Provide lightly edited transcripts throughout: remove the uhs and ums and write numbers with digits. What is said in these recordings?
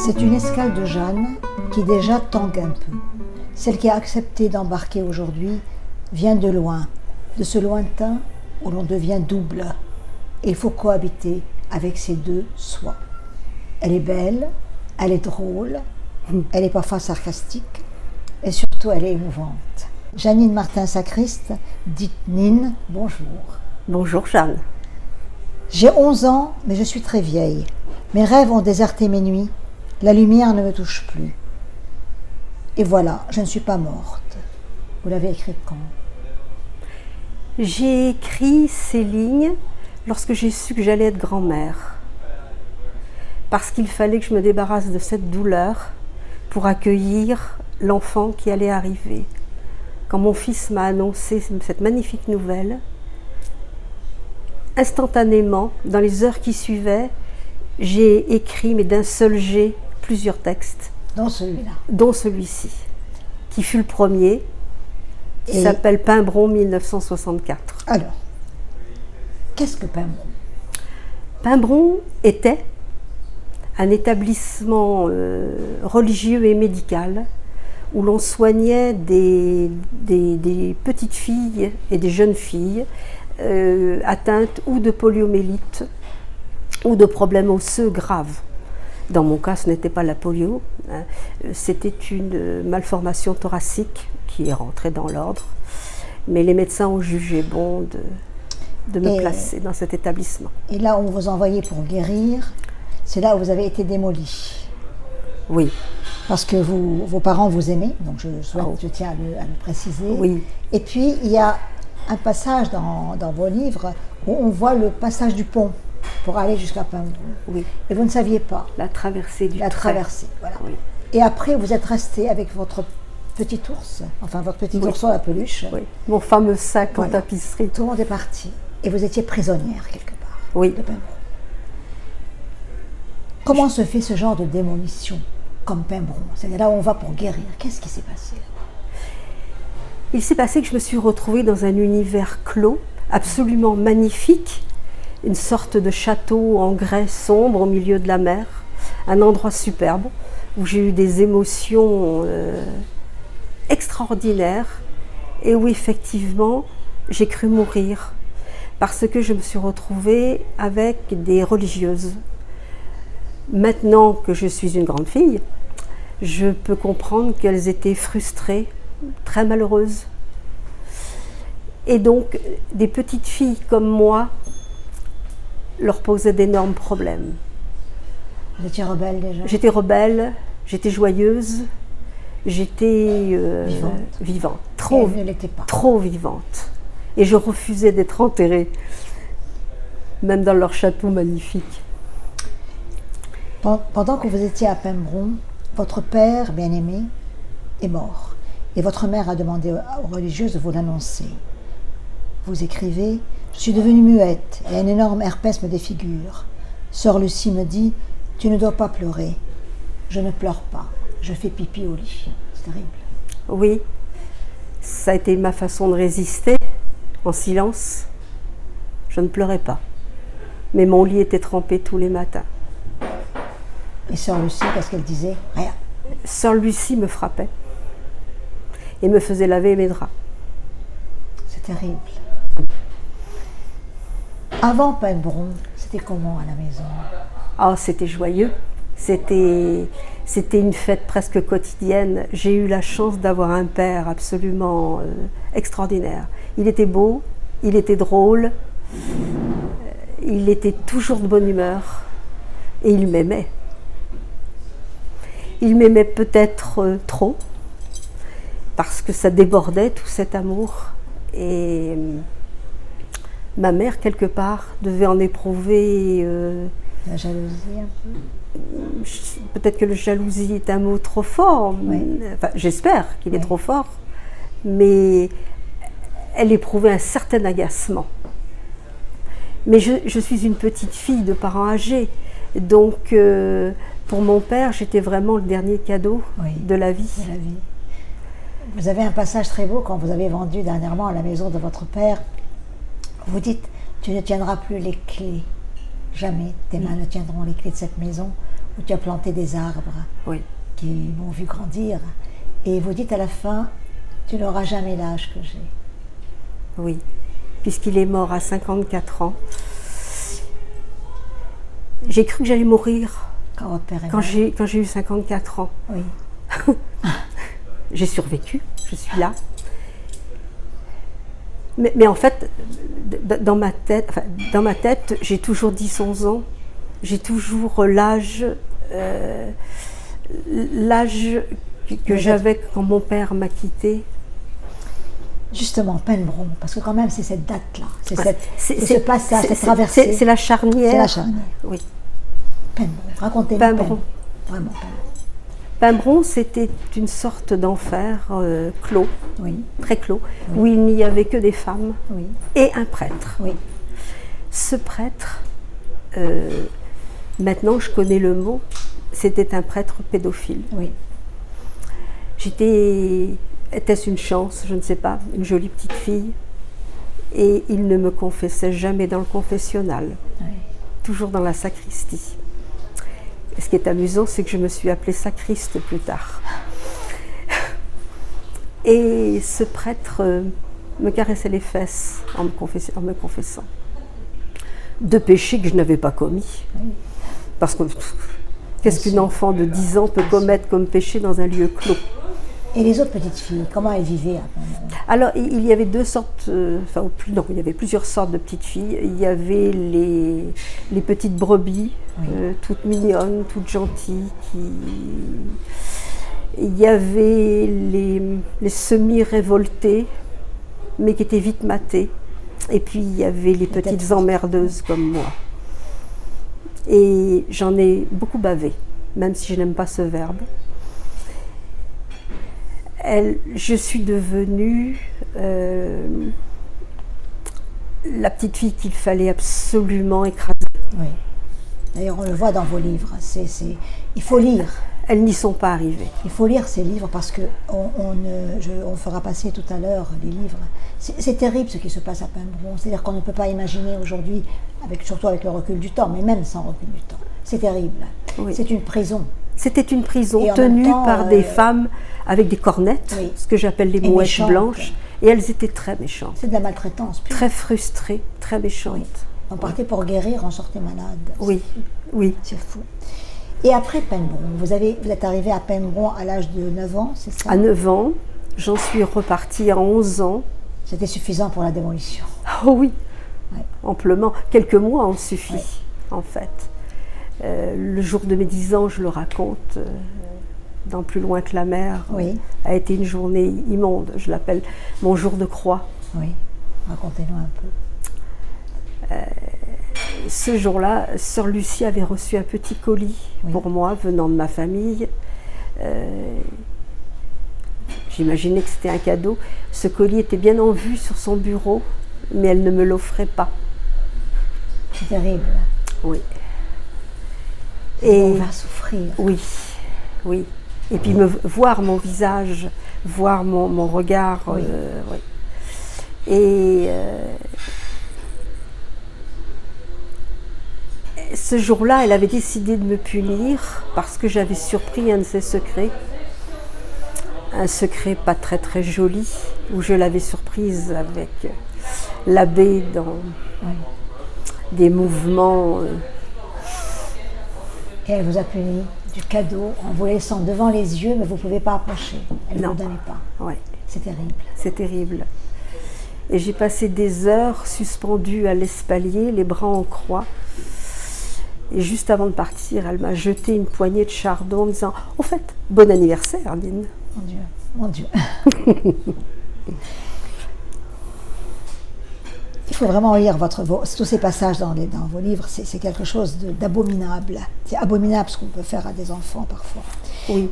C'est une escale de Jeanne qui déjà tangue un peu. Celle qui a accepté d'embarquer aujourd'hui vient de loin, de ce lointain où l'on devient double. Et il faut cohabiter avec ces deux soi. Elle est belle, elle est drôle, elle est parfois sarcastique et surtout elle est émouvante. Jeannine Martin-Sacriste, dite Nine, bonjour. Bonjour Jeanne. J'ai 11 ans, mais je suis très vieille. Mes rêves ont déserté mes nuits. La lumière ne me touche plus. Et voilà, je ne suis pas morte. Vous l'avez écrite quand? J'ai écrit ces lignes lorsque j'ai su que j'allais être grand-mère. Parce qu'il fallait que je me débarrasse de cette douleur pour accueillir l'enfant qui allait arriver. Quand mon fils m'a annoncé cette magnifique nouvelle, instantanément, dans les heures qui suivaient, j'ai écrit, mais d'un seul jet, plusieurs textes. Dans celui-là. Dont celui-ci, qui fut le premier, qui s'appelle Pimbron 1964. Alors, qu'est-ce que Pimbron? Pimbron était un établissement religieux et médical où l'on soignait des petites filles et des jeunes filles atteintes ou de poliomyélite ou de problèmes osseux graves. Dans mon cas, ce n'était pas la polio, hein. C'était une malformation thoracique qui est rentrée dans l'ordre. Mais les médecins ont jugé bon de me placer dans cet établissement. Et là, on vous envoyait pour guérir, c'est là où vous avez été démolie. Oui. Parce que vos parents vous aimaient, donc je tiens à le préciser. Oui. Et puis, il y a un passage dans vos livres où on voit le passage du pont pour aller jusqu'à Pimbron. Oui. Et vous ne saviez pas. La traversée du trait. La traversée, voilà. Oui. Et après, vous êtes resté avec votre petit ours, enfin votre petit ourson à peluche. Oui. Mon fameux sac Voilà. en tapisserie. Tout le monde est parti. Et vous étiez prisonnière quelque part. Oui. De Pimbron. Comment se fait ce genre de démolition comme Pimbron? C'est là où on va pour guérir. Qu'est-ce qui s'est passé? Il s'est passé que je me suis retrouvée dans un univers clos, absolument magnifique, une sorte de château en grès sombre au milieu de la mer, un endroit superbe où j'ai eu des émotions extraordinaires et où effectivement j'ai cru mourir parce que je me suis retrouvée avec des religieuses. Maintenant que je suis une grande fille, je peux comprendre qu'elles étaient frustrées, très malheureuses. Et donc, des petites filles comme moi leur posaient d'énormes problèmes. Vous étiez rebelle déjà? J'étais rebelle, j'étais joyeuse, j'étais vivante. Elle ne l'était pas. Trop vivante. Et je refusais d'être enterrée, même dans leur château magnifique. Pendant que vous étiez à Pimbron, votre père bien-aimé est mort. Et votre mère a demandé aux religieuses de vous l'annoncer. Vous écrivez « Je suis devenue muette et un énorme herpès me défigure. Sœur Lucie me dit « Tu ne dois pas pleurer. » Je ne pleure pas. Je fais pipi au lit. C'est terrible. Oui, ça a été ma façon de résister, en silence. Je ne pleurais pas. Mais mon lit était trempé tous les matins. Et sœur Lucie, qu'est-ce qu'elle disait? Rien. Sœur Lucie me frappait et me faisait laver mes draps. C'est terrible. Avant Pimbron, c'était comment à la maison? Ah, c'était joyeux. C'était une fête presque quotidienne. J'ai eu la chance d'avoir un père absolument extraordinaire. Il était beau, il était drôle, il était toujours de bonne humeur et il m'aimait. Il m'aimait peut-être trop, parce que ça débordait tout cet amour. Et ma mère, quelque part, devait en éprouver... La jalousie un peu? Peut-être que la jalousie est un mot trop fort. Oui. Enfin, j'espère qu'il est trop fort. Mais elle éprouvait un certain agacement. Mais je suis une petite fille de parents âgés. Donc... pour mon père, j'étais vraiment le dernier cadeau de la vie. De la vie. Vous avez un passage très beau quand vous avez vendu dernièrement à la maison de votre père. Vous dites, tu ne tiendras plus les clés. Jamais tes mains ne tiendront les clés de cette maison où tu as planté des arbres Oui, qui m'ont vu grandir. Et vous dites à la fin, tu n'auras jamais l'âge que j'ai. oui. Puisqu'il est mort à 54 ans. J'ai cru que j'allais mourir Quand votre père est quand mort. j'ai eu 54 ans. Oui. J'ai survécu, je suis là. Mais en fait, dans ma tête, j'ai toujours 10-11 ans. J'ai toujours l'âge que j'avais quand mon père m'a quittée. Justement, Penbron, parce que quand même c'est cette date-là, c'est ce passage, cette C'est traversée. la charnière. C'est la charnière. Oui. Penbron, racontez-nous Penbron. Vraiment, Penbron, c'était une sorte d'enfer clos, oui, très clos, où il n'y avait que des femmes oui, et un prêtre. oui, Ce prêtre, maintenant je connais le mot, c'était un prêtre pédophile. oui. Était-ce une chance, je ne sais pas, une jolie petite fille. Et il ne me confessait jamais dans le confessionnal, Oui. toujours dans la sacristie. Et ce qui est amusant, c'est que je me suis appelée sacriste plus tard. Et ce prêtre me caressait les fesses en me confessant. De péchés que je n'avais pas commis. Oui. Parce que qu'est-ce qu'une enfant de 10 ans peut commettre comme péché dans un lieu clos? Et les autres petites filles, comment elles vivaient à Penbron? Alors, il y avait deux sortes, il y avait plusieurs sortes de petites filles. Il y avait les petites brebis, Oui. toutes mignonnes, toutes gentilles. Il y avait les semi-révoltées, mais qui étaient vite matées. Et puis, il y avait les petites emmerdeuses comme moi. Et j'en ai beaucoup bavé, même si je n'aime pas ce verbe. Je suis devenue la petite fille qu'il fallait absolument écraser. Oui. D'ailleurs, on le voit dans vos livres. Il faut lire. Elles n'y sont pas arrivées. Il faut lire ces livres parce que on fera passer tout à l'heure les livres. C'est terrible ce qui se passe à Penbron. C'est-à-dire qu'on ne peut pas imaginer aujourd'hui, surtout avec le recul du temps, mais même sans recul du temps. C'est terrible. Oui. C'est une prison. C'était une prison Et en tenue même temps, par des femmes avec des cornettes, oui. ce que j'appelle les Et mouettes méchantes. blanches. Et elles étaient très méchantes, C'est de la maltraitance. Pure. très frustrées, très méchantes. Oui. On partait pour guérir, on sortait malade. Oui, oui. C'est fou. Et après Penbron, vous êtes arrivé à Penbron à l'âge de 9 ans, c'est ça? À 9 ans, j'en suis repartie à 11 ans. C'était suffisant pour la démolition. Oh oui, Ouais. amplement. Quelques mois ont suffi, Ouais. en fait. Le jour de mes 10 ans, je le raconte, dans Plus loin que la mer, Oui. a été une journée immonde. Je l'appelle mon jour de croix. Oui. Racontez-nous un peu. Ce jour-là, sœur Lucie avait reçu un petit colis Oui. pour moi, venant de ma famille. J'imaginais que c'était un cadeau. Ce colis était bien en vue sur son bureau, mais elle ne me l'offrait pas. C'est terrible. Oui. On va souffrir. Oui, oui. Et puis voir mon visage, voir mon regard. Oui. Oui. Et ce jour-là, elle avait décidé de me punir parce que j'avais surpris un de ses secrets. Un secret pas très très joli, où je l'avais surprise avec l'abbé dans Oui. des mouvements. Et elle vous a puni du cadeau en vous laissant devant les yeux, mais vous ne pouvez pas approcher. Elle ne Non. vous donnait pas. Ouais, C'est terrible. c'est terrible. Et j'ai passé des heures suspendue à l'espalier, les bras en croix. Et juste avant de partir, elle m'a jeté une poignée de chardon en me disant « Au fait, bon anniversaire, Lynn !» Mon Dieu, mon Dieu. Il faut vraiment lire tous ces passages dans vos livres, c'est quelque chose d'abominable. C'est abominable ce qu'on peut faire à des enfants parfois. Oui.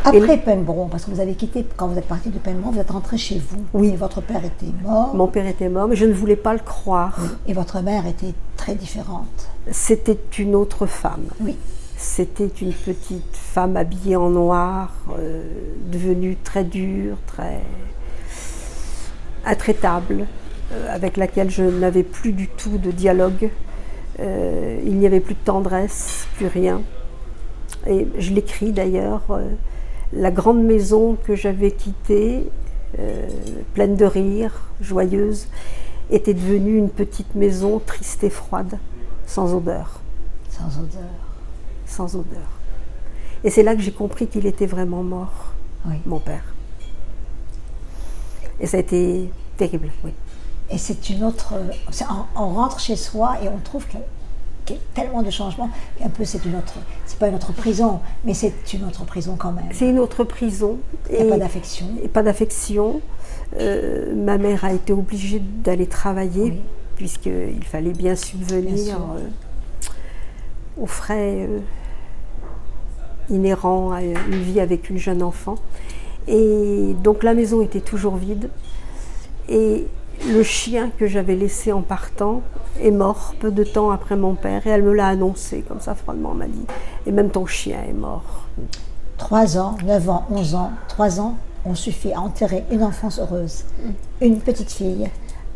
Après Penbron, parce que vous avez quitté, quand vous êtes parti de Penbron, vous êtes rentré chez vous. Oui. Et votre père était mort. Mon père était mort, mais je ne voulais pas le croire. Oui. Et votre mère était très différente. C'était une autre femme. Oui. C'était une petite femme habillée en noir, devenue très dure, très intraitable, avec laquelle je n'avais plus du tout de dialogue. Il n'y avait plus de tendresse, plus rien. Et je l'écris d'ailleurs, la grande maison que j'avais quittée, pleine de rire, joyeuse, était devenue une petite maison triste et froide, sans odeur. Sans odeur. Sans odeur. Et c'est là que j'ai compris qu'il était vraiment mort, Oui. mon père. Et ça a été terrible, oui. Et c'est une autre. On rentre chez soi et on trouve qu'il y a tellement de changements. Un peu, c'est pas une autre prison, mais c'est une autre prison quand même. C'est une autre prison. Il n'y a pas d'affection. Et pas d'affection. Ma mère a été obligée d'aller travailler, Oui. puisqu'il fallait bien subvenir aux frais inhérents à une vie avec une jeune enfant. Et donc la maison était toujours vide. Et le chien que j'avais laissé en partant est mort peu de temps après mon père. Et elle me l'a annoncé, comme ça froidement, elle m'a dit. Et même ton chien est mort. 3 ans, 9 ans, 11 ans, 3 ans ont suffi à enterrer une enfance heureuse, une petite fille,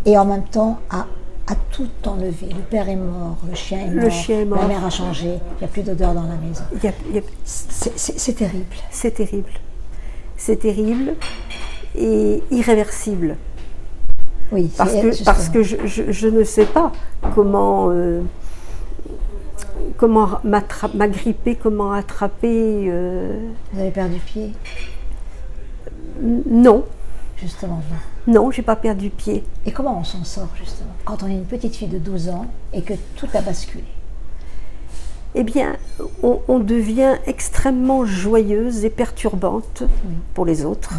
et en même temps à tout enlever. Le père est mort, le chien est mort, la mère a changé, il n'y a plus d'odeur dans la maison. C'est terrible. C'est terrible. C'est terrible et irréversible. Oui, parce que je ne sais pas comment m'agripper, comment attraper. Vous avez perdu pied? Non. Justement, non, j'ai pas perdu pied. Et comment on s'en sort justement quand on est une petite fille de 12 ans et que tout a basculé? Eh bien, on devient extrêmement joyeuse et perturbante pour les autres,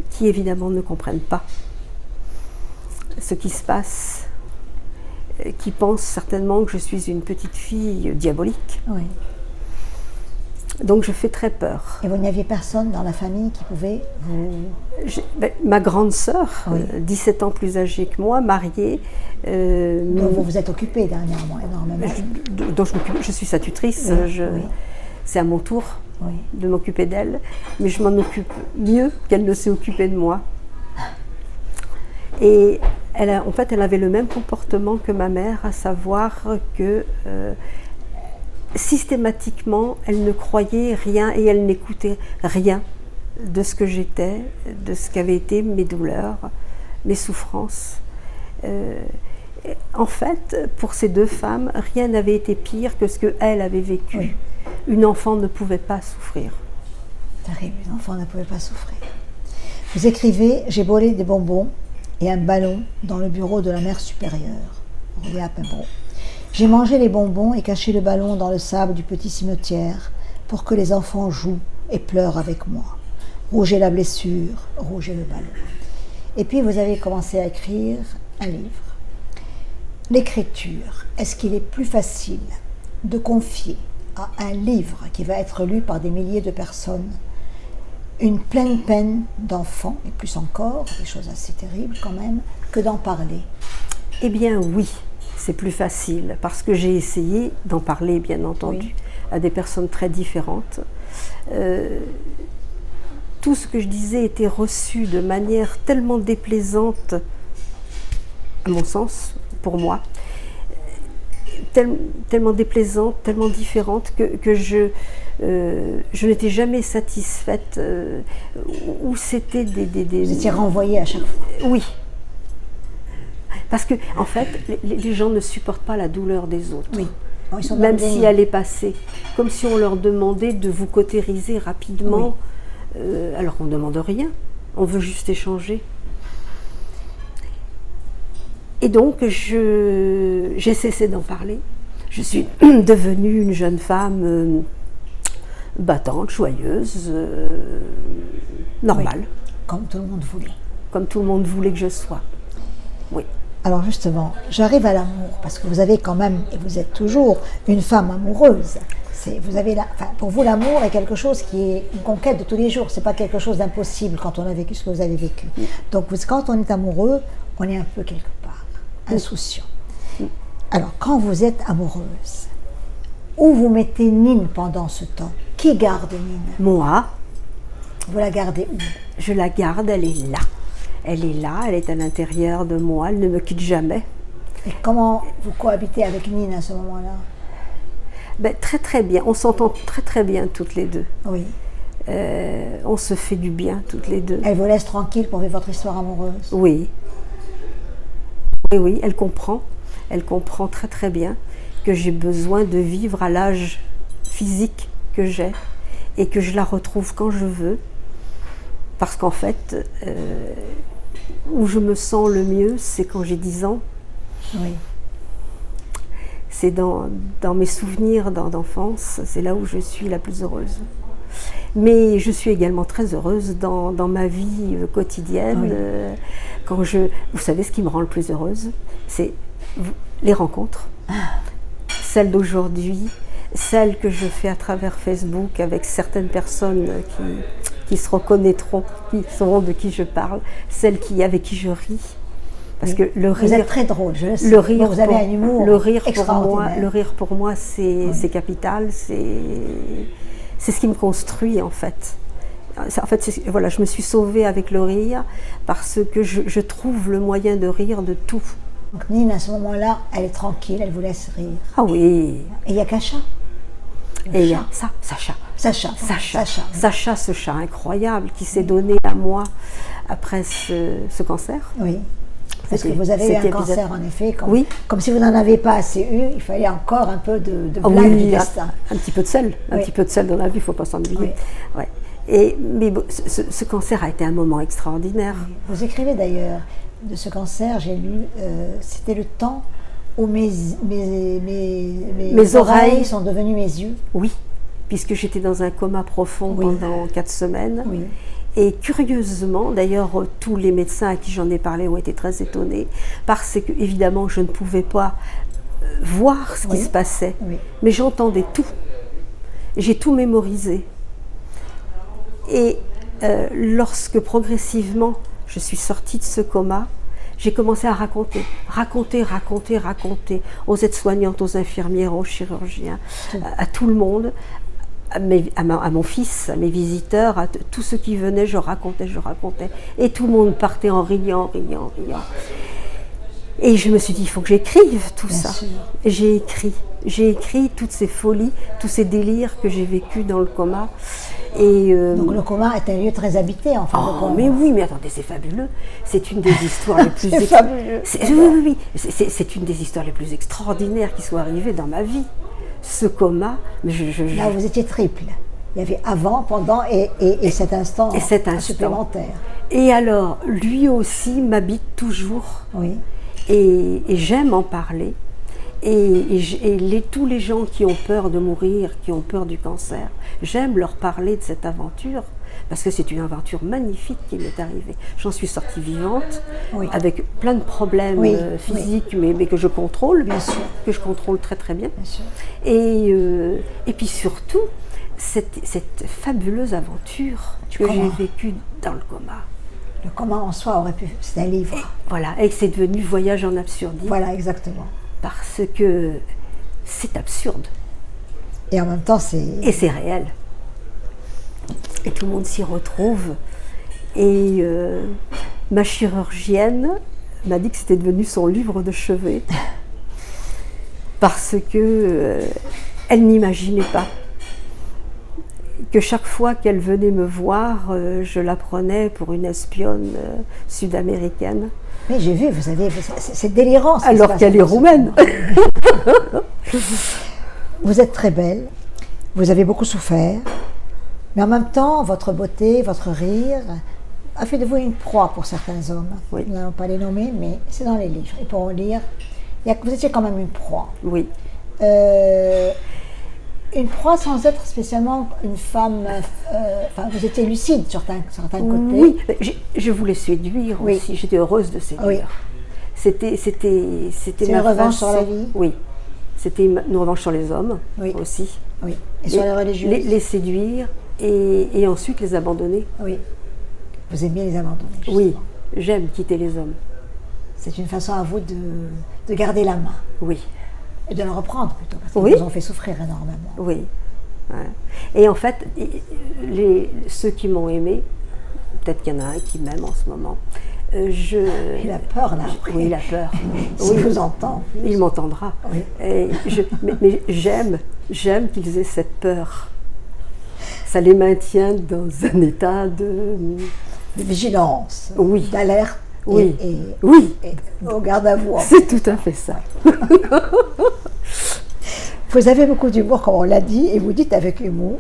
qui évidemment ne comprennent pas ce qui se passe, qui pensent certainement que je suis une petite fille diabolique. Oui. Donc je fais très peur. Et vous n'aviez personne dans la famille qui pouvait vous... Ma grande sœur, 17 ans plus âgée que moi, mariée. dont vous vous êtes occupée dernièrement énormément. Dont je suis sa tutrice. C'est à mon tour de m'occuper d'elle. Mais je m'en occupe mieux qu'elle ne s'est occupée de moi. Et en fait, elle avait le même comportement que ma mère, à savoir que systématiquement, elle ne croyait rien et elle n'écoutait rien de ce que j'étais, de ce qu'avaient été mes douleurs, mes souffrances. En fait, pour ces deux femmes, rien n'avait été pire que ce qu'elle avait vécu. Oui. Une enfant ne pouvait pas souffrir. Terrible, une enfant ne pouvait pas souffrir. Vous écrivez « J'ai volé des bonbons et un ballon dans le bureau de la mère supérieure. » Léa Pimbron. J'ai mangé les bonbons et caché le ballon dans le sable du petit cimetière pour que les enfants jouent et pleurent avec moi. Rouge est la blessure, rouge est le ballon. Et puis vous avez commencé à écrire un livre. L'écriture, est-ce qu'il est plus facile de confier à un livre qui va être lu par des milliers de personnes une pleine peine d'enfant, et plus encore, des choses assez terribles quand même, que d'en parler? Eh bien oui. C'est plus facile, parce que j'ai essayé d'en parler, bien entendu, à des personnes très différentes. Tout ce que je disais était reçu de manière tellement déplaisante, à mon sens, pour moi, tellement déplaisante, tellement différente, que je n'étais jamais satisfaite, ou c'était Vous étiez renvoyée à chaque fois? Oui. Parce que, en fait, les gens ne supportent pas la douleur des autres. Oui. Bon, ils sont même si elle est passée. Comme si on leur demandait de vous cautériser rapidement, alors qu'on ne demande rien. On veut juste échanger. Et donc, j'ai cessé d'en parler. Je suis devenue une jeune femme battante, joyeuse, normale. Oui. Comme tout le monde voulait. Comme tout le monde voulait que je sois. Oui. Alors justement, j'arrive à l'amour, parce que vous avez quand même, et vous êtes toujours, une femme amoureuse. Pour vous, l'amour est quelque chose qui est une conquête de tous les jours. Ce n'est pas quelque chose d'impossible quand on a vécu ce que vous avez vécu. Donc quand on est amoureux, on est un peu quelque part insouciant. Alors quand vous êtes amoureuse, où vous mettez Nine pendant ce temps? Qui garde Nine? Moi. Vous la gardez où? Je la garde, elle est là. Elle est là, elle est à l'intérieur de moi, elle ne me quitte jamais. Et comment vous cohabitez avec Nine à ce moment-là? Ben, très très bien, on s'entend très très bien toutes les deux. Oui. On se fait du bien toutes les deux. Elle vous laisse tranquille pour vivre votre histoire amoureuse? Oui. Oui, oui, elle comprend. Elle comprend très très bien que j'ai besoin de vivre à l'âge physique que j'ai et que je la retrouve quand je veux. Parce qu'en fait, où je me sens le mieux, c'est quand j'ai 10 ans. Oui. C'est dans mes souvenirs d'enfance, c'est là où je suis la plus heureuse. Mais je suis également très heureuse dans ma vie quotidienne. Oui. Vous savez ce qui me rend le plus heureuse? C'est les rencontres. Celles d'aujourd'hui, celles que je fais à travers Facebook avec certaines personnes qui se reconnaîtront, qui sauront de qui je parle, celles avec qui je ris. Parce que le rire, vous êtes très drôle, je le sais. Le rire, vous avez un humour extraordinaire. Le rire pour moi, c'est capital, c'est ce qui me construit en fait. En fait, voilà, je me suis sauvée avec le rire parce que je trouve le moyen de rire de tout. Donc Nine, à ce moment-là, elle est tranquille, elle vous laisse rire. Ah oui. Et il n'y a qu'un chat. Et il y a Sacha. Sacha, ce chat incroyable qui s'est donné à moi après ce cancer. Oui. Parce que vous avez eu un cancer, en effet, comme si vous n'en avez pas assez eu, il fallait encore un peu de blague du destin. Un petit peu de sel, un petit peu de sel dans la vie, il ne faut pas s'ennuyer. Oui. Ouais. Mais ce cancer a été un moment extraordinaire. Oui. Vous écrivez d'ailleurs de ce cancer, j'ai lu, c'était le temps où mes oreilles sont devenues mes yeux. Oui, puisque j'étais dans un coma profond pendant 4 semaines. Oui. Et curieusement, d'ailleurs, tous les médecins à qui j'en ai parlé ont été très étonnés, parce que, évidemment, je ne pouvais pas voir ce qui se passait, mais j'entendais tout. J'ai tout mémorisé. Et lorsque, progressivement, je suis sortie de ce coma, j'ai commencé à raconter aux aides-soignantes, aux infirmières, aux chirurgiens, à tout le monde. À mon fils, à mes visiteurs, à tous ceux qui venaient, je racontais. Et tout le monde partait en riant. Et je me suis dit, il faut que j'écrive tout ça. Et j'ai écrit toutes ces folies, tous ces délires que j'ai vécus dans le coma. Donc le coma est un lieu très habité, en fait. Mais oui, mais attendez, c'est fabuleux. C'est une des histoires les plus c'est une des histoires les plus extraordinaires qui soit arrivée dans ma vie. Ce coma, là vous étiez triple. Il y avait avant, pendant et cet instant supplémentaire. Et alors, lui aussi m'habite toujours. Oui. Et j'aime en parler. Et tous les gens qui ont peur de mourir, qui ont peur du cancer, j'aime leur parler de cette aventure. Parce que c'est une aventure magnifique qui m'est arrivée. J'en suis sortie vivante, avec plein de problèmes physiques, mais que je contrôle, bien sûr. Que je contrôle très très bien. Bien sûr. Et puis surtout, cette fabuleuse aventure que j'ai vécue dans le coma. Le coma en soi aurait pu, c'est un livre. Voilà, et c'est devenu Voyage en absurdité. Voilà, exactement. Parce que c'est absurde. Et en même temps, Et c'est réel. Et tout le monde s'y retrouve. Et ma chirurgienne m'a dit que c'était devenu son livre de chevet. Parce que elle n'imaginait pas que chaque fois qu'elle venait me voir, je la prenais pour une espionne sud-américaine. Mais j'ai vu, c'est délirant. Alors qu'elle est roumaine. Vous êtes très belle, vous avez beaucoup souffert. Mais en même temps, votre beauté, votre rire a fait de vous une proie pour certains hommes. Oui. Nous n'allons pas les nommer, mais c'est dans les livres. Et pour en lire, vous étiez quand même une proie. Oui. Une proie sans être spécialement une femme... vous étiez lucide sur certains côtés. Oui, je voulais séduire aussi. J'étais heureuse de séduire. Oui. C'était une revanche sur la vie. Oui. C'était une revanche sur les hommes aussi. Oui. Et sur les religieuses. Les séduire. Et ensuite les abandonner. Oui. Vous aimez les abandonner, justement. Oui, j'aime quitter les hommes. C'est une façon à vous de garder la main. Oui. Et de le reprendre plutôt, parce qu'ils vous ont fait souffrir énormément. Oui. Ouais. Et en fait, ceux qui m'ont aimé, peut-être qu'il y en a un qui m'aime en ce moment, Il a peur, là, après. Oui, il a peur. S'il vous entend. Il m'entendra. Oui. Mais j'aime qu'ils aient cette peur. Ça les maintient dans un état de vigilance, oui. d'alerte oui. oui. Et au garde à vous. C'est tout à fait ça. Vous avez beaucoup d'humour, comme on l'a dit, et vous dites avec humour,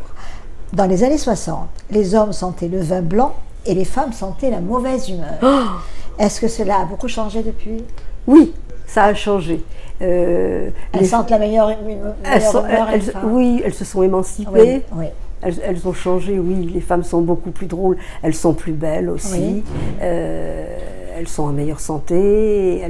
dans les années 60, les hommes sentaient le vin blanc et les femmes sentaient la mauvaise humeur. Oh. Est-ce que cela a beaucoup changé depuis? Oui, ça a changé. Elles sentent la meilleure humeur, oui, elles se sont émancipées. Oui, oui. Elles ont changé, oui. Les femmes sont beaucoup plus drôles. Elles sont plus belles aussi. Oui. Elles sont en meilleure santé.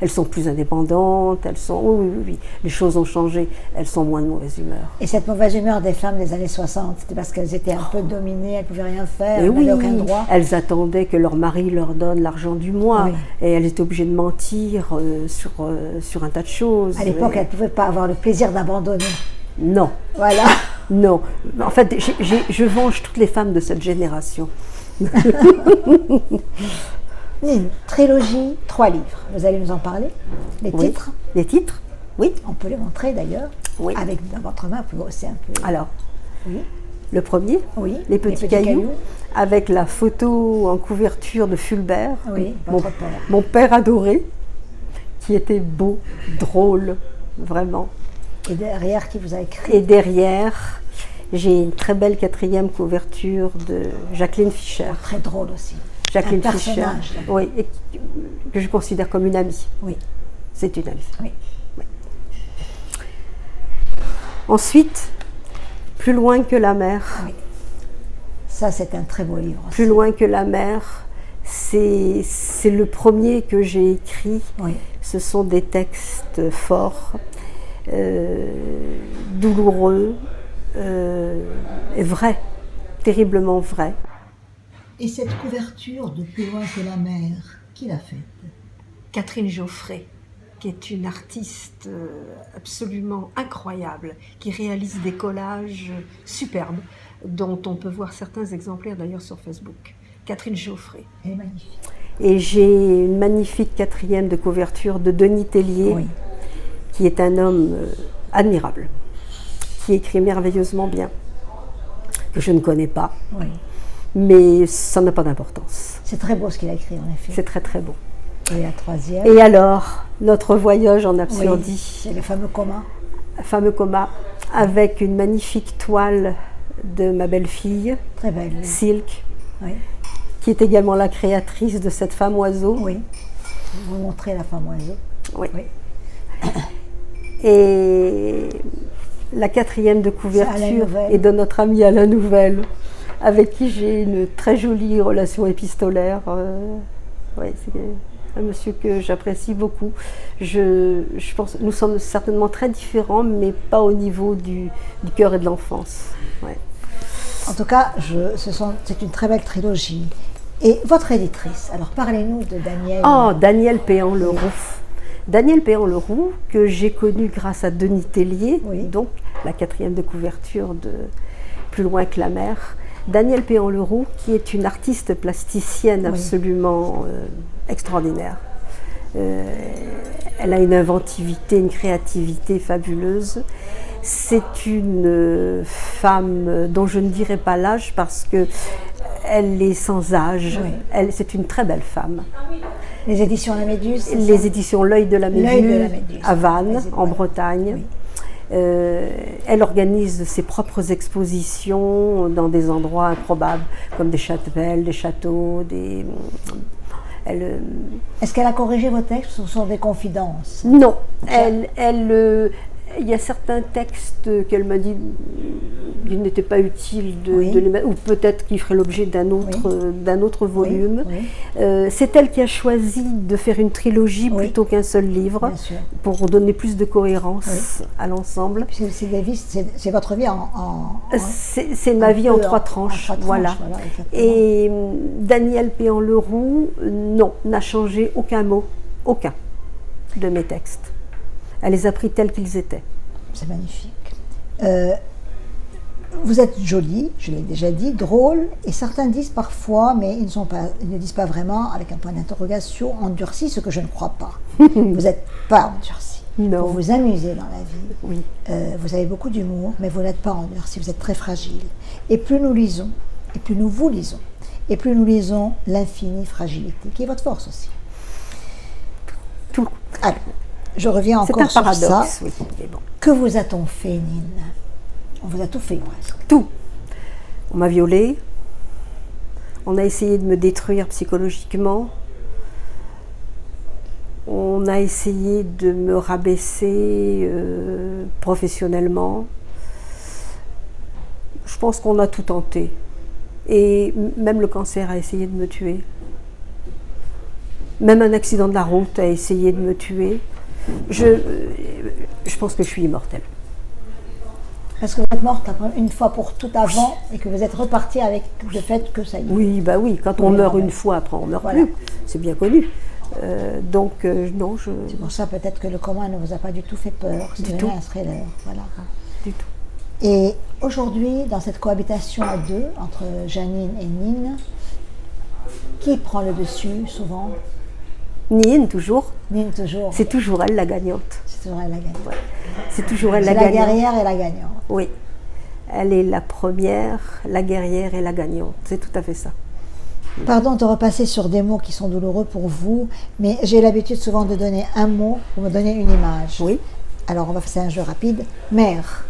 Elles sont plus indépendantes. Oui. Les choses ont changé. Elles sont moins de mauvaise humeur. Et cette mauvaise humeur des femmes des années 60, c'était parce qu'elles étaient un peu dominées, elles ne pouvaient rien faire, elles n'avaient aucun droit. Elles attendaient que leur mari leur donne l'argent du mois. Oui. Et elles étaient obligées de mentir sur un tas de choses. À l'époque, elles ne pouvaient pas avoir le plaisir d'abandonner. Non. Voilà. Non. En fait, je venge toutes les femmes de cette génération. Une trilogie, 3 livres. Vous allez nous en parler? Les titres? Les titres, oui. On peut les montrer d'ailleurs. Oui. Avec dans votre main, vous aussi un peu. Alors, oui. Le premier, oui. Les petits cailloux, avec la photo en couverture de Fulbert. Oui, votre père. Mon père adoré, qui était beau, drôle, vraiment. Et derrière, qui vous a écrit? Et derrière, j'ai une très belle 4e couverture de Jacqueline Fischer. Oh, très drôle aussi. Jacqueline Fischer, oui, et que je considère comme une amie. Oui. C'est une amie. Oui. Oui. Ensuite, Plus loin que la mer. Oui. Ça, c'est un très beau livre. Plus loin que la mer, c'est le premier que j'ai écrit. Oui. Ce sont des textes forts, douloureux et vrais, terriblement vrais. Et cette couverture de Plus loin que la mer, qui l'a faite? Catherine Geoffrey, qui est une artiste absolument incroyable, qui réalise des collages superbes, dont on peut voir certains exemplaires d'ailleurs sur Facebook. Catherine Geoffrey. Elle est magnifique. Et j'ai une magnifique 4e de couverture de Denis Tellier, oui. Qui est un homme admirable, qui écrit merveilleusement bien, que je ne connais pas, oui. Mais ça n'a pas d'importance. C'est très beau ce qu'il a écrit en effet. C'est très très beau. Et la 3e. Et alors, notre voyage en Absurdie. Oui, c'est le fameux coma. Fameux coma, avec une magnifique toile de ma belle-fille, très belle, oui. Silk, oui. Qui est également la créatrice de cette femme oiseau. Oui, vous montrez la femme oiseau. Oui. Et la 4e de couverture est de notre ami Alain Nouvel, avec qui j'ai une très jolie relation épistolaire. Oui, c'est un monsieur que j'apprécie beaucoup. Je pense que nous sommes certainement très différents, mais pas au niveau du cœur et de l'enfance. Ouais. En tout cas, c'est une très belle trilogie. Et votre éditrice, alors parlez-nous de Danielle. Oh, Danielle Péan-Leroux. Danielle Péan-Leroux, que j'ai connue grâce à Denis Tellier, oui. Donc la 4e de couverture de Plus loin que la mer. Danielle Péan-Leroux, qui est une artiste plasticienne absolument extraordinaire. Elle a une inventivité, une créativité fabuleuse. C'est une femme dont je ne dirai pas l'âge parce qu'elle est sans âge. Oui. C'est une très belle femme. Les éditions La Méduse? Les éditions L'œil de la Méduse, à Vannes, en Bretagne. Oui. Elle organise ses propres expositions dans des endroits improbables, comme des chapelles, des châteaux, Est-ce qu'elle a corrigé vos textes ou ce sont des confidences? Non, il y a certains textes qu'elle m'a dit qu'il n'était pas utile de les mettre, ou peut-être qu'il ferait l'objet d'un autre volume. Oui, oui. C'est elle qui a choisi de faire une trilogie plutôt qu'un seul livre, pour donner plus de cohérence à l'ensemble. C'est votre vie c'est ma vie en 3 tranches, voilà. Et Danielle Péan-Leroux, non, n'a changé aucun mot, aucun de mes textes. Elle les a pris tels qu'ils étaient. C'est magnifique. vous êtes jolie, je l'ai déjà dit, drôle, et certains disent parfois, mais ils ne disent pas vraiment, avec un point d'interrogation, endurcie, ce que je ne crois pas. Vous n'êtes pas endurcie. Non. Vous vous amusez dans la vie. Oui. Vous avez beaucoup d'humour, mais vous n'êtes pas endurcie, vous êtes très fragile. Et plus nous lisons, et plus nous vous lisons, et plus nous lisons l'infinie fragilité, qui est votre force aussi. Tout. Alors, je reviens encore C'est un sur paradoxe, ça. oui. Mais bon. Que vous a-t-on fait, Nine? On vous a tout fait presque. Tout. On m'a violée. On a essayé de me détruire psychologiquement. On a essayé de me rabaisser professionnellement. Je pense qu'on a tout tenté. Et même le cancer a essayé de me tuer. Même un accident de la route a essayé de me tuer. Je pense que je suis immortelle. Parce que vous êtes morte une fois pour toutes avant et que vous êtes reparti avec le fait que ça y est. Oui, bah oui, quand on meurt une fois, après on ne meurt Voilà. plus. C'est bien connu. Non, je... C'est pour ça peut-être que le coma ne vous a pas du tout fait peur. C'est tout. un thriller. Voilà. Du tout. Et aujourd'hui, dans cette cohabitation à deux, entre Janine et Nine, qui prend le dessus souvent? Nine, toujours. Nine toujours. C'est toujours elle la gagnante. C'est toujours elle la gagnante. C'est toujours elle C'est la la gagnante. guerrière et la gagnante. Oui. Elle est la première, la guerrière et la gagnante. C'est tout à fait ça. Pardon de repasser sur des mots qui sont douloureux pour vous, mais j'ai l'habitude souvent de donner un mot pour me donner une image. Oui. Alors on va faire un jeu rapide. Mère,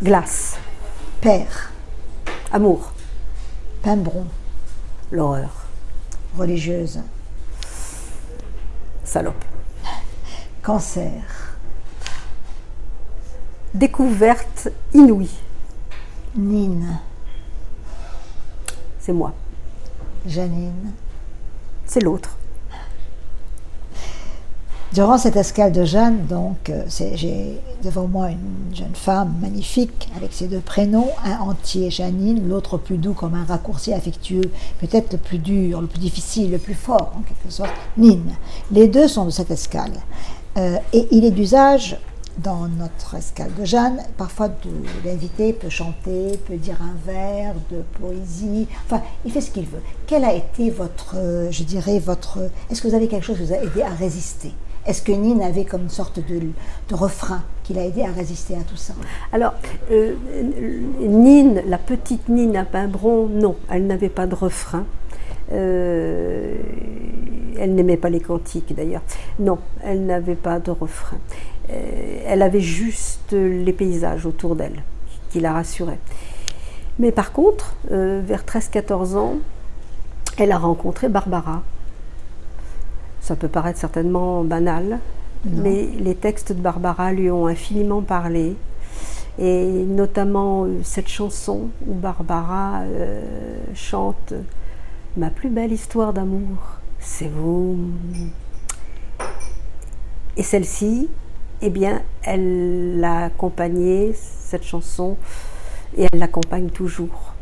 Glace. père, Amour. pimbron, L'horreur. religieuse, Salope. cancer, Découverte inouïe. Nine, C'est moi. Janine. C'est l'autre. Durant cette escale de Jeanne, donc, j'ai devant moi une jeune femme magnifique avec ses deux prénoms, un entier Janine, l'autre plus doux comme un raccourci affectueux, peut-être le plus dur, le plus difficile, le plus fort en quelque sorte, Nine. Les deux sont de cette escale. Et il est d'usage dans notre escale de Jeanne, parfois l'invité peut chanter, peut dire un vers de poésie, enfin, il fait ce qu'il veut. Quel a été votre, est-ce que vous avez quelque chose qui vous a aidé à résister? Est-ce que Nine avait comme une sorte de refrain qui l'a aidé à résister à tout ça? Alors, Nine, la petite Nine à Pimbron, non, elle n'avait pas de refrain. Elle n'aimait pas les cantiques d'ailleurs. Non, elle n'avait pas de refrain. Elle avait juste les paysages autour d'elle qui la rassuraient. Mais par contre, vers 13-14 ans, elle a rencontré Barbara. Ça peut paraître certainement banal, mais les textes de Barbara lui ont infiniment parlé. Et notamment cette chanson où Barbara chante « Ma plus belle histoire d'amour, c'est vous ». Et celle-ci, eh bien, elle l'a accompagnée, cette chanson, et elle l'accompagne toujours.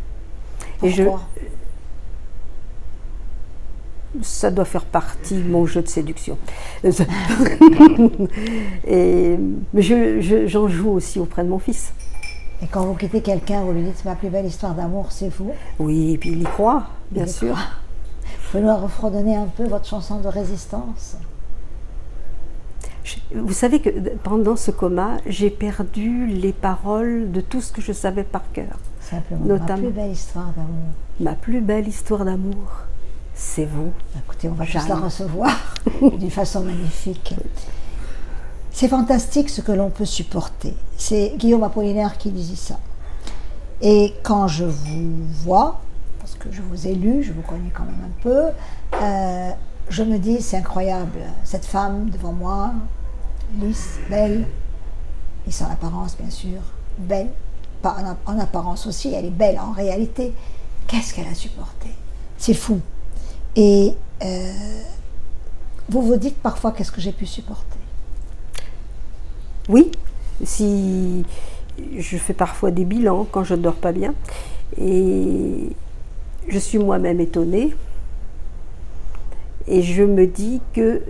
Pourquoi? Ça doit faire partie de mon jeu de séduction. Mais j'en joue aussi auprès de mon fils. Et quand vous quittez quelqu'un, vous lui dites « Ma plus belle histoire d'amour, c'est vous ». Oui, et puis il y croit, bien sûr. Vous pouvez nous refredonner un peu votre chanson de résistance? Vous savez que pendant ce coma, j'ai perdu les paroles de tout ce que je savais par cœur. Simplement, Notamment, ma plus belle histoire d'amour. Ma plus belle histoire d'amour, c'est vous. Écoutez, on va Jeanne. juste la recevoir d'une façon magnifique. C'est fantastique ce que l'on peut supporter. C'est Guillaume Apollinaire qui disait ça. Et quand je vous vois, parce que je vous ai lu, je vous connais quand même un peu, je me dis, c'est incroyable, cette femme devant moi, lisse, belle, lisse en apparence bien sûr, belle, pas en apparence aussi, elle est belle en réalité. Qu'est-ce qu'elle a supporté? C'est fou. Et vous vous dites parfois, qu'est-ce que j'ai pu supporter? Oui, si je fais parfois des bilans quand je ne dors pas bien, et je suis moi-même étonnée, et je me dis que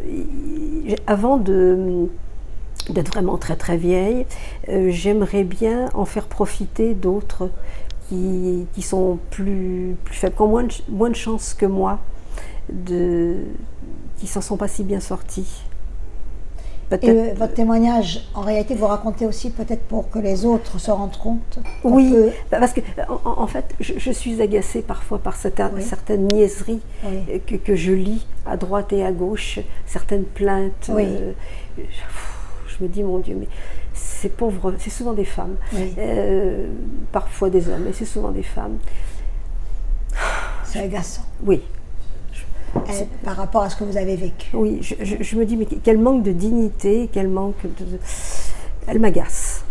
avant de d'être vraiment très très vieille. J'aimerais bien en faire profiter d'autres qui sont plus faibles, qui ont moins de chance que moi, qui s'en sont pas si bien sortis. Et votre témoignage, en réalité, vous racontez aussi peut-être pour que les autres se rendent compte. Oui, parce que en fait, je suis agacée parfois par certaines niaiseries que je lis à droite et à gauche, certaines plaintes. Oui. Je me dis, mon Dieu, mais ces pauvres, c'est souvent des femmes, parfois des hommes, mais c'est souvent des femmes. C'est agaçant. Oui. Par rapport à ce que vous avez vécu. Oui, je me dis, mais quel manque de dignité, quel manque de... Elle m'agace.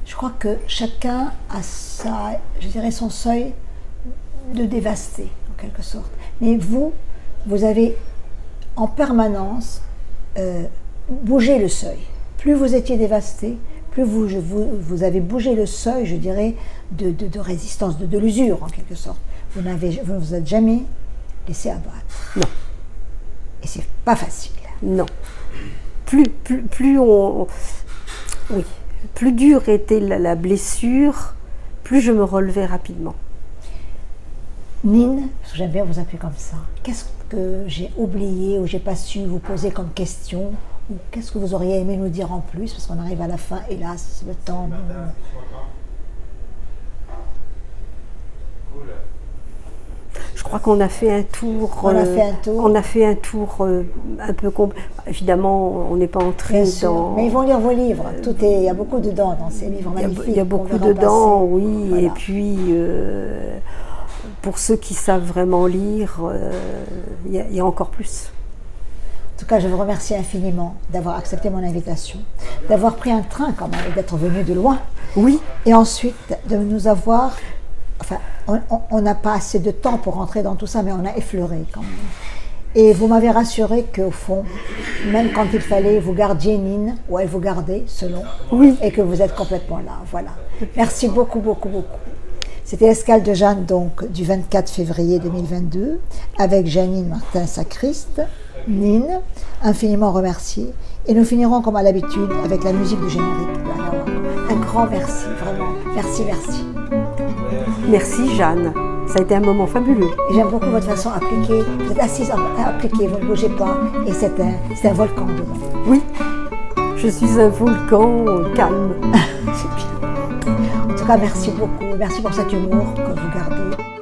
Je crois que chacun a je dirais son seuil de dévasté, en quelque sorte. Mais vous avez en permanence bougé le seuil. Plus vous étiez dévasté, plus vous avez bougé le seuil, je dirais, de résistance, de l'usure, en quelque sorte. Vous ne vous êtes jamais laissé abattre. Non. Et c'est pas facile. Non. Plus dure était la blessure, plus je me relevais rapidement. Nine, parce que j'aime bien vous appeler comme ça, qu'est-ce que j'ai oublié ou j'ai pas su vous poser comme question, ou qu'est-ce que vous auriez aimé nous dire en plus, parce qu'on arrive à la fin, hélas, le temps... Je crois qu'on a fait un tour. On a fait un tour un peu complet. Évidemment, on n'est pas entré dans. Mais ils vont lire vos livres. Il y a beaucoup dedans dans ces livres magnifiques. Il y a beaucoup dedans, oui. Voilà. Et puis, pour ceux qui savent vraiment lire, il y a encore plus. En tout cas, je vous remercie infiniment d'avoir accepté mon invitation, d'avoir pris un train quand même et d'être venu de loin. Oui. Et ensuite, de nous avoir. Enfin, on n'a pas assez de temps pour rentrer dans tout ça, mais on a effleuré quand même. Et vous m'avez rassuré qu'au fond, même quand il fallait, vous gardiez Nine, ou elle vous gardait, selon, et que vous êtes complètement là. Voilà. Merci beaucoup, beaucoup, beaucoup. C'était Escale de Jeanne, donc, du 24 février 2022, avec Janine Martin-Sacriste, Nine, infiniment remerciée. Et nous finirons comme à l'habitude avec la musique du générique. Alors, un grand merci, vraiment. Merci, merci. Merci Jeanne, ça a été un moment fabuleux. J'aime beaucoup votre façon appliquée. Vous êtes assise, appliquée, vous ne bougez pas. Et c'est un volcan dedans. Oui, je suis un volcan calme. C'est bien. En tout cas, merci beaucoup. Merci pour cet humour que vous gardez.